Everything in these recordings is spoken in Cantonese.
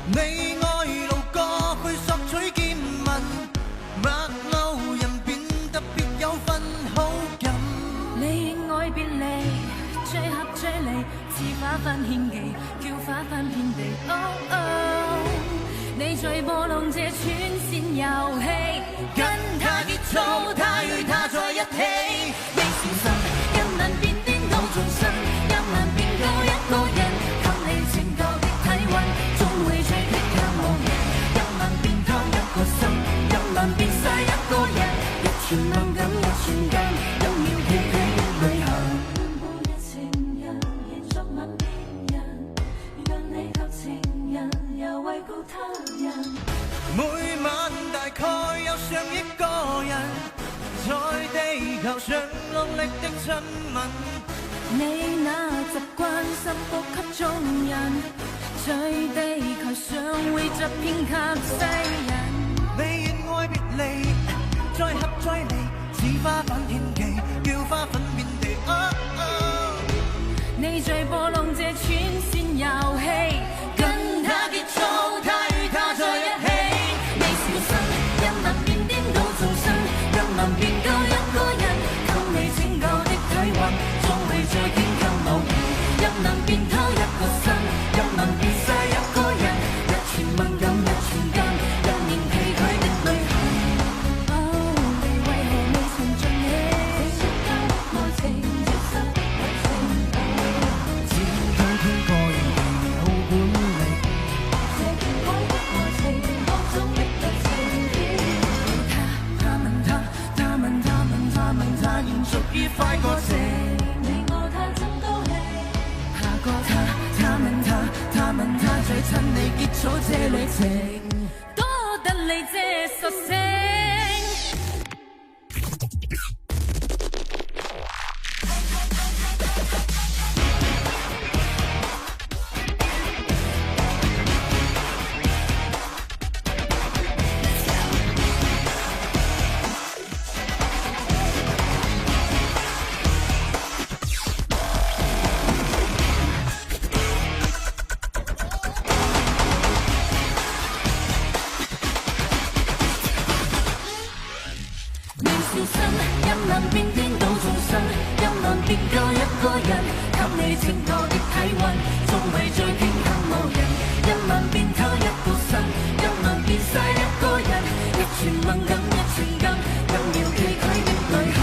你愛路過去索取見聞，陌路人變得別有份好感。你愛別離，最合最離，似花瓣獻技，叫花瓣遍地。你在播弄這串線遊戲，跟他結束，他與他在一起。你小心，人能變顛倒眾生，又能變到一個人，給你拯救的體溫，總會最偏向無人。又能變偷一個心，又能變晒一個人，一寸敏感一瞬間，一秒崎嶇的旅行。半日情人，延續吻別人，讓你及情人，又為顧他人。每晚大概有上億個人，在地球上落力的親吻。你那習慣心呼吸眾人，在地球上會着遍給世人。你越愛別離，再合再離，似花瓣獻技，叫花粉遍地。你在播弄這串線遊戲，跟他結束，他與他在一起。你小心，人能變顛倒眾生，又能變救一個人，給你拯救的體溫，總會再見更無人。又能變偷一個心，又能變晒一個人，一寸敏感一瞬間，一年崎嶇的旅行。你為何未曾盡興？這瞬間愛情消失的愛情。只有天個人地好管理，這權威的愛情當中的一情意。他問他，延續愉快過程。你愛他真高興。下個他問他，最親你結束這旅程，多得你這實性。小心，任能變顛倒眾生，又能變救一個人，給你拯救的體溫，總會再傾向無人。任能變偷一個心，又能變晒一個人，一寸敏感一寸間，一秒崎嶇的旅行。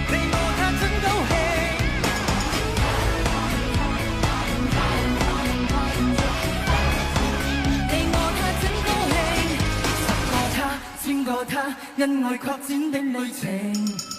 你和他真高興。千個他，恩愛擴展的旅程。